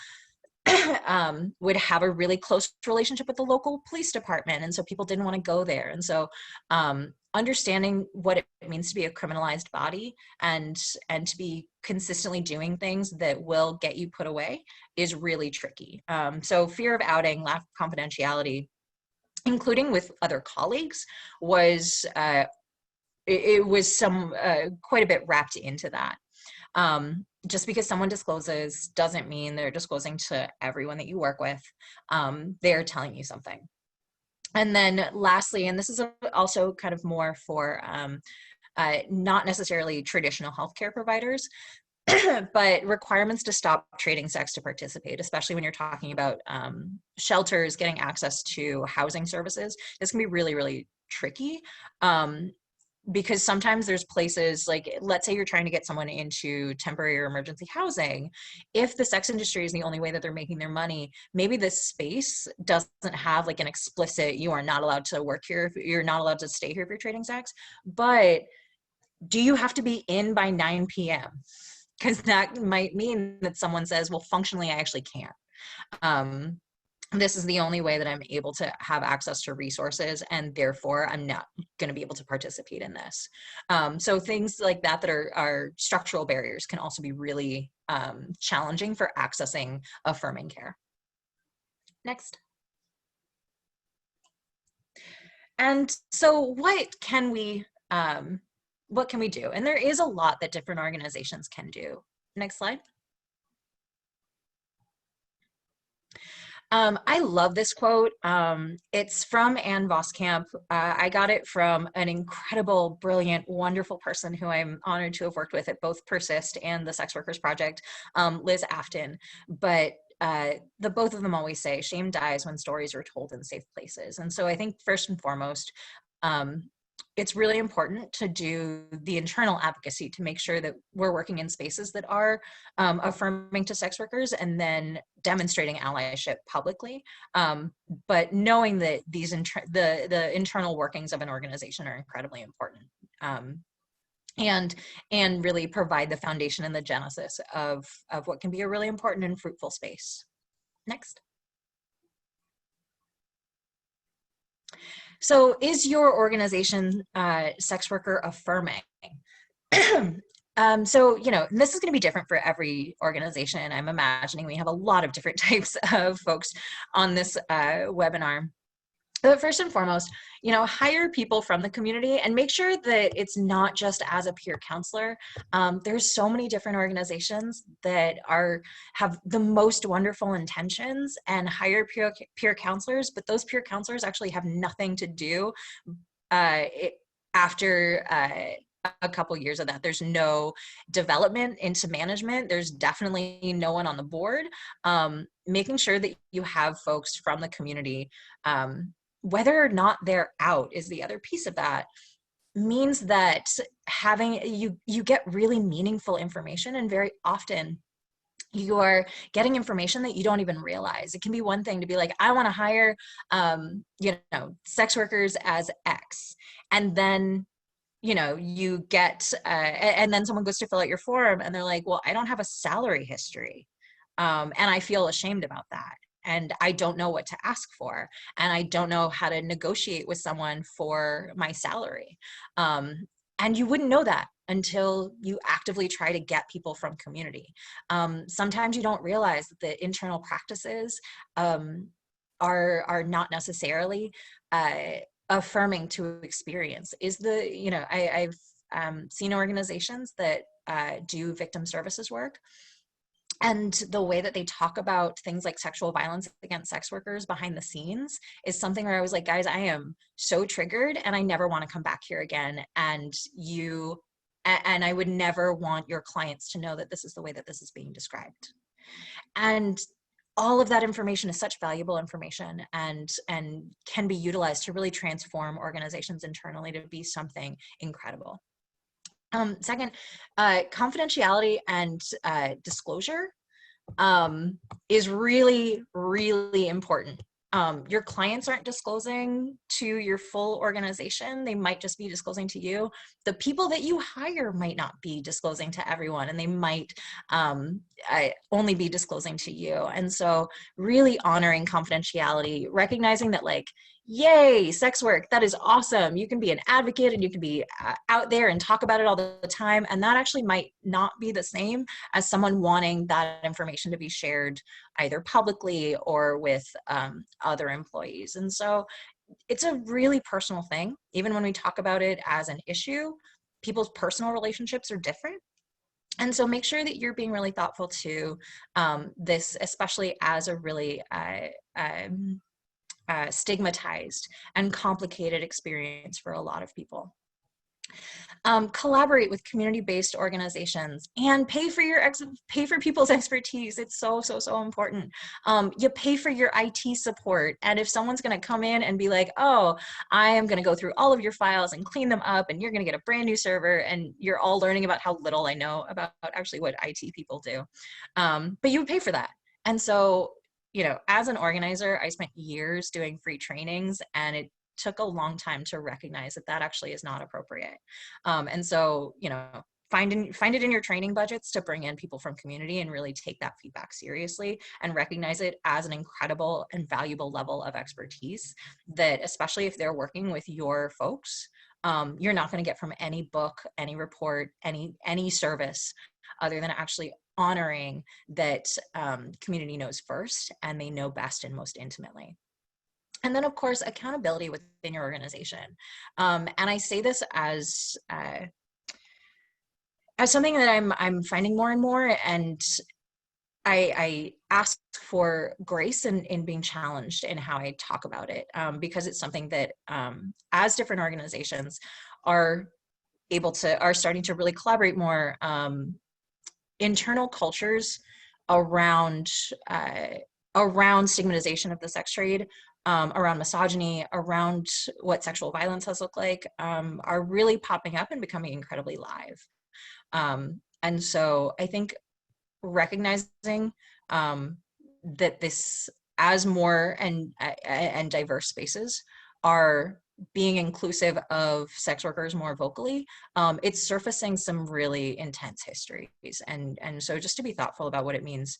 would have a really close relationship with the local police department, and so people didn't want to go there. And so understanding what it means to be a criminalized body and to be consistently doing things that will get you put away is really tricky. So fear of outing, lack of confidentiality, including with other colleagues, was it was quite a bit wrapped into that. Just because someone discloses doesn't mean they're disclosing to everyone that you work with. They're telling you something. And then lastly, and this is also kind of more for not necessarily traditional healthcare providers, but requirements to stop trading sex to participate, especially when you're talking about shelters getting access to housing services. This can be really, really tricky. Because sometimes there's places, like, let's say you're trying to get someone into temporary or emergency housing. If the sex industry is the only way that they're making their money, maybe this space doesn't have like an explicit, you are not allowed to work here, you're not allowed to stay here if you're trading sex. But do you have to be in by 9 p.m.? Because that might mean that someone says, well, functionally, I actually can't. This is the only way that I'm able to have access to resources, and therefore I'm not going to be able to participate in this. So things like that are structural barriers can also be really challenging for accessing affirming care. Next. And so what can we do? And there is a lot that different organizations can do. Next slide. I love this quote. It's from Ann Voskamp. I got it from an incredible, brilliant, wonderful person who I'm honored to have worked with at both Persist and the Sex Workers Project, Liz Afton. But the both of them always say, shame dies when stories are told in safe places. And so I think first and foremost, it's really important to do the internal advocacy to make sure that we're working in spaces that are affirming to sex workers, and then demonstrating allyship publicly. But knowing that these the internal workings of an organization are incredibly important, and really provide the foundation and the genesis of what can be a really important and fruitful space. Next. So is your organization sex worker affirming? So, this is going to be different for every organization. I'm imagining we have a lot of different types of folks on this webinar. But first and foremost, hire people from the community and make sure that it's not just as a peer counselor. There's so many different organizations that have the most wonderful intentions and hire peer counselors, but those peer counselors actually have nothing to do after a couple years of that. There's no development into management. There's definitely no one on the board. Making sure that you have folks from the community, whether or not they're out is the other piece of that, means that you get really meaningful information, and very often you are getting information that you don't even realize. It can be one thing to be like, I want to hire, sex workers as X. And then, you get, and then someone goes to fill out your form and they're like, well, I don't have a salary history. And I feel ashamed about that. And I don't know what to ask for. And I don't know how to negotiate with someone for my salary. And you wouldn't know that until you actively try to get people from community. Sometimes you don't realize that the internal practices are not necessarily affirming to experience. I've seen organizations that do victim services work, and the way that they talk about things like sexual violence against sex workers behind the scenes is something where I was like, guys, I am so triggered and I never want to come back here again. And I would never want your clients to know that this is the way that this is being described. And all of that information is such valuable information and can be utilized to really transform organizations internally to be something incredible. Second, confidentiality and disclosure is really, really important. Your clients aren't disclosing to your full organization. They might just be disclosing to you. The people that you hire might not be disclosing to everyone, and they might only be disclosing to you. And so really honoring confidentiality, recognizing that, like, yay, sex work, that is awesome. You can be an advocate and you can be out there and talk about it all the time. And that actually might not be the same as someone wanting that information to be shared either publicly or with other employees. And so it's a really personal thing. Even when we talk about it as an issue, people's personal relationships are different. And so make sure that you're being really thoughtful to this, especially as a really stigmatized and complicated experience for a lot of people. Collaborate with community-based organizations and pay for people's expertise. It's so important. You pay for your IT support, and if someone's going to come in and be like, oh, I am going to go through all of your files and clean them up, and you're going to get a brand new server, and you're all learning about how little I know about actually what IT people do, but you would pay for that. And so, as an organizer, I spent years doing free trainings, and it took a long time to recognize that actually is not appropriate. And so, find it in your training budgets to bring in people from community and really take that feedback seriously and recognize it as an incredible and valuable level of expertise that, especially if they're working with your folks, you're not going to get from any book, any report, any service, other than actually honoring that community knows first and they know best and most intimately. And then, of course, accountability within your organization. And I say this as something that I'm finding more and more, and I ask for grace in being challenged in how I talk about it, because it's something that as different organizations are starting to really collaborate more, internal cultures around stigmatization of the sex trade, around misogyny, around what sexual violence has looked like, are really popping up and becoming incredibly live. And so I think recognizing that this, as more and diverse spaces are being inclusive of sex workers more vocally, it's surfacing some really intense histories. And so just to be thoughtful about what it means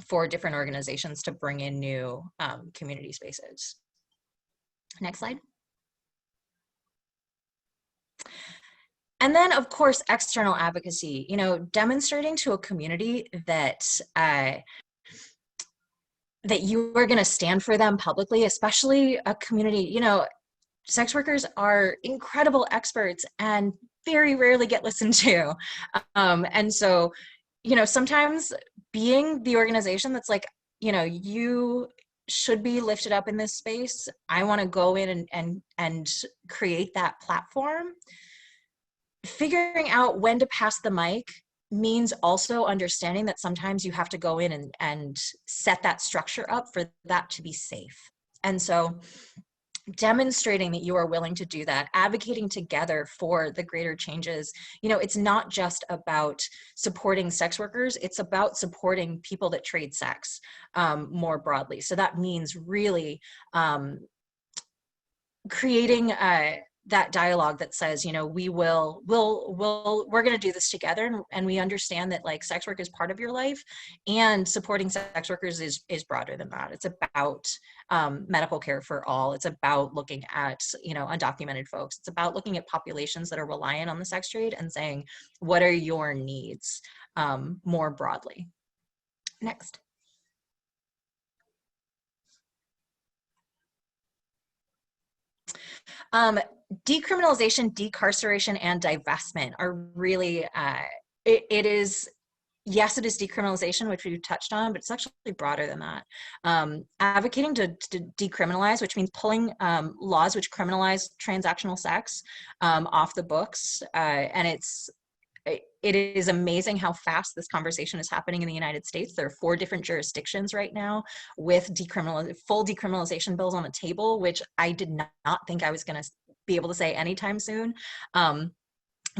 for different organizations to bring in new community spaces. Next slide. And then, of course, external advocacy, demonstrating to a community that that you are going to stand for them publicly, especially a community, you know, sex workers are incredible experts and very rarely get listened to. And so, you know, sometimes being the organization that's like, you know, you should be lifted up in this space. I want to go in and create that platform. Figuring out when to pass the mic means also understanding that sometimes you have to go in and set that structure up for that to be safe. And so demonstrating that you are willing to do that, advocating together for the greater changes. You know, it's not just about supporting sex workers, it's about supporting people that trade sex more broadly. So that means really creating that dialogue that says, you know, we're going to do this together, and we understand that like sex work is part of your life, and supporting sex workers is broader than that. It's about medical care for all. It's about looking at, you know, undocumented folks. It's about looking at populations that are reliant on the sex trade and saying, what are your needs more broadly? Next. Decriminalization, decarceration, and divestment are really, it is, yes, it is decriminalization, which we've touched on, but it's actually broader than that. Advocating to decriminalize, which means pulling laws which criminalize transactional sex off the books. And it is amazing how fast this conversation is happening in the United States. There are 4 different jurisdictions right now with full decriminalization bills on the table, which I did not think I was going to be able to say anytime soon.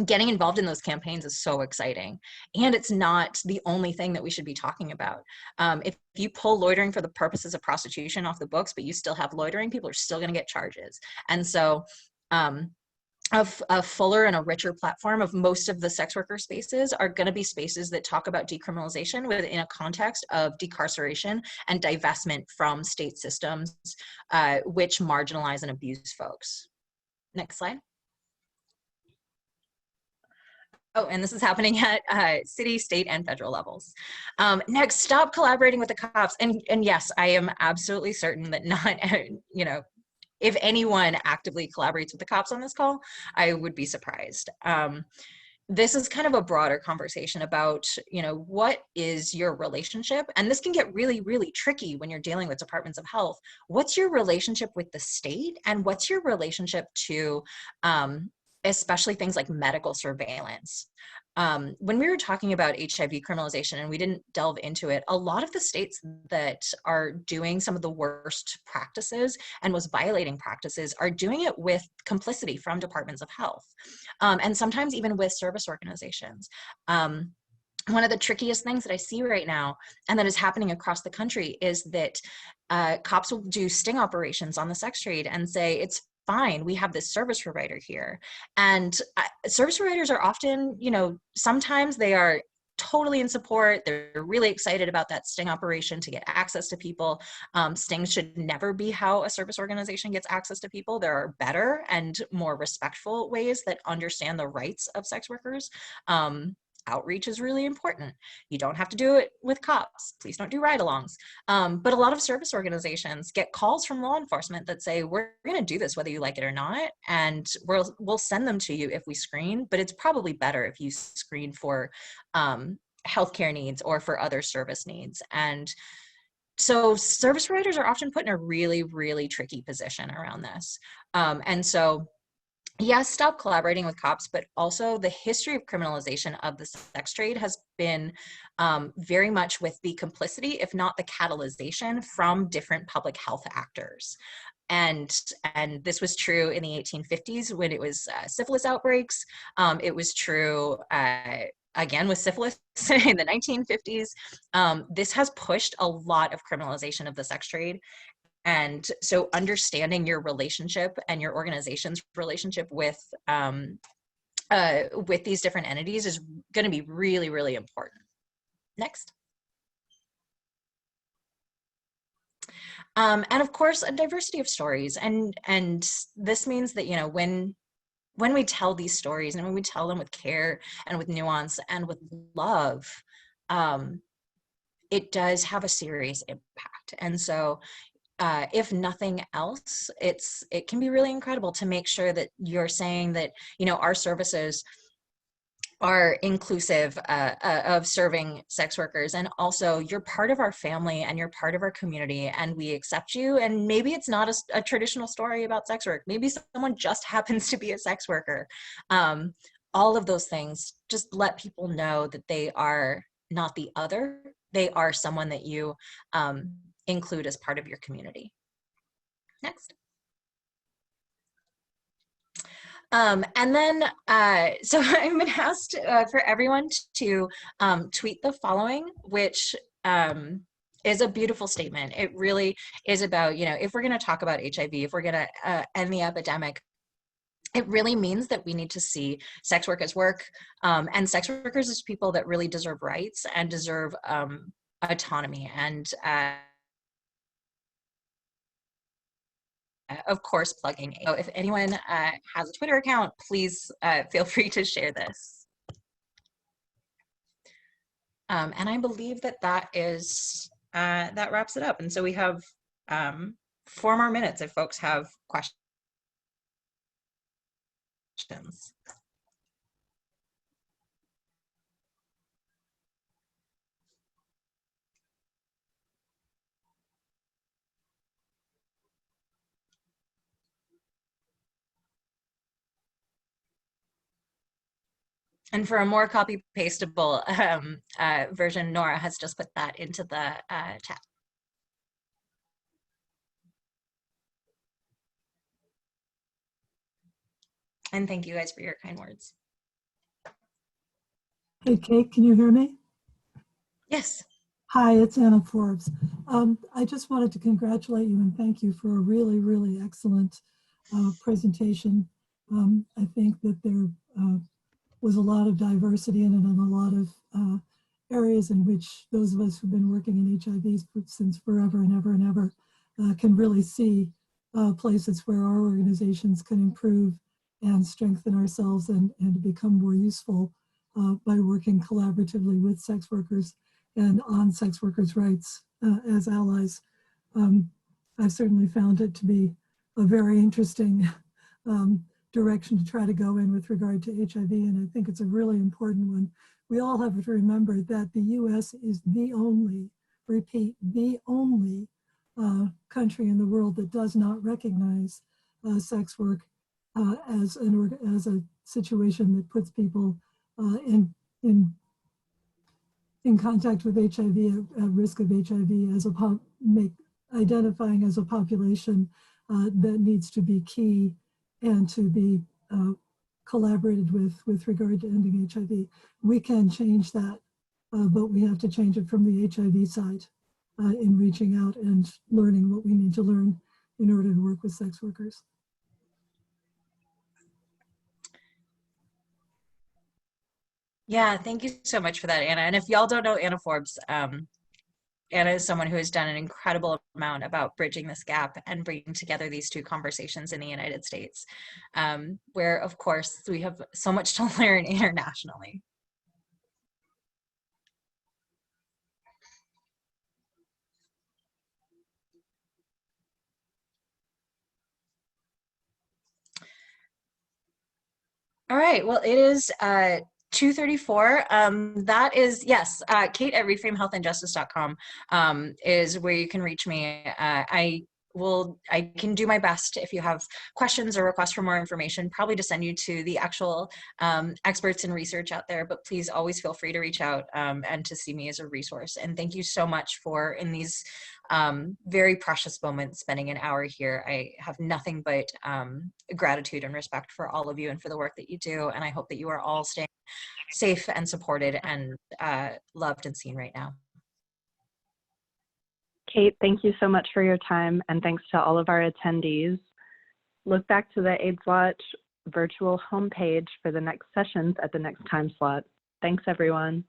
Getting involved in those campaigns is so exciting. And it's not the only thing that we should be talking about. If you pull loitering for the purposes of prostitution off the books, but you still have loitering, people are still going to get charges. And so a fuller and a richer platform of most of the sex worker spaces are going to be spaces that talk about decriminalization within a context of decarceration and divestment from state systems, which marginalize and abuse folks. Next slide. Oh, and this is happening at city, state, and federal levels. Next, stop collaborating with the cops. And yes, I am absolutely certain that not, you know, if anyone actively collaborates with the cops on this call, I would be surprised. This is kind of a broader conversation about, you know, what is your relationship? And this can get really, really tricky when you're dealing with departments of health. What's your relationship with the state? And what's your relationship to especially things like medical surveillance? When we were talking about HIV criminalization, and we didn't delve into it, a lot of the states that are doing some of the worst practices and was violating practices are doing it with complicity from departments of health, and sometimes even with service organizations. One of the trickiest things that I see right now, and that is happening across the country, is that cops will do sting operations on the sex trade and say, it's fine, we have this service provider here. And service providers are often, you know, sometimes they are totally in support. They're really excited about that sting operation to get access to people. Stings should never be how a service organization gets access to people. There are better and more respectful ways that understand the rights of sex workers. Outreach is really important. You don't have to do it with cops. Please don't do ride-alongs. But a lot of service organizations get calls from law enforcement that say, we're going to do this whether you like it or not, and we'll send them to you if we screen, but it's probably better if you screen for healthcare needs or for other service needs. And so service providers are often put in a really, really tricky position around this. And so yes, stop collaborating with cops, but also the history of criminalization of the sex trade has been very much with the complicity, if not the catalyzation, from different public health actors. And this was true in the 1850s when it was syphilis outbreaks. It was true again with syphilis in the 1950s. This has pushed a lot of criminalization of the sex trade. And so understanding your relationship and your organization's relationship with these different entities is going to be really, really important. Next. And of course, a diversity of stories. And this means that, you know, when we tell these stories and when we tell them with care and with nuance and with love, it does have a serious impact. And so if nothing else, it can be really incredible to make sure that you're saying that, you know, our services are inclusive of serving sex workers, and also you're part of our family and you're part of our community and we accept you. And maybe it's not a traditional story about sex work, maybe someone just happens to be a sex worker. All of those things, just let people know that they are not the other, they are someone that you include as part of your community. Next. And then, so I've been asked for everyone to tweet the following, which is a beautiful statement. It really is about, you know, if we're going to talk about HIV, if we're going to end the epidemic, it really means that we need to see sex work as work, and sex workers as people that really deserve rights and deserve autonomy. And of course, plugging. So if anyone has a Twitter account, please feel free to share this. And I believe that that wraps it up. And so we have 4 more minutes if folks have questions. And for a more copy-pastable version, Nora has just put that into the chat. And thank you guys for your kind words. Hey, Kate, can you hear me? Yes. Hi, it's Anna Forbes. I just wanted to congratulate you and thank you for a really, really excellent presentation. I think that there was a lot of diversity in it and a lot of areas in which those of us who've been working in HIV since forever and ever and ever can really see places where our organizations can improve and strengthen ourselves and become more useful by working collaboratively with sex workers and on sex workers' rights as allies. I've certainly found it to be a very interesting direction to try to go in with regard to HIV, and I think it's a really important one. We all have to remember that the US is the only, repeat, the only country in the world that does not recognize sex work as a situation that puts people in contact with HIV, at risk of HIV, as identifying as a population that needs to be key and to be collaborated with regard to ending HIV. We can change that, but we have to change it from the HIV side in reaching out and learning what we need to learn in order to work with sex workers. Yeah, thank you so much for that, Anna. And if y'all don't know Anna Forbes, Anna is someone who has done an incredible amount about bridging this gap and bringing together these two conversations in the United States, where, of course, we have so much to learn internationally. All right, well, it is 2:34. That is, yes, Kate at reframehealthandjustice.com is where you can reach me. I can do my best if you have questions or requests for more information, probably to send you to the actual experts in research out there, but please always feel free to reach out and to see me as a resource. And thank you so much for, in these very precious moments, spending an hour here. I have nothing but gratitude and respect for all of you and for the work that you do. And I hope that you are all staying safe and supported and loved and seen right now. Kate, thank you so much for your time, and thanks to all of our attendees. Look back to the AIDSWatch virtual homepage for the next sessions at the next time slot. Thanks, everyone.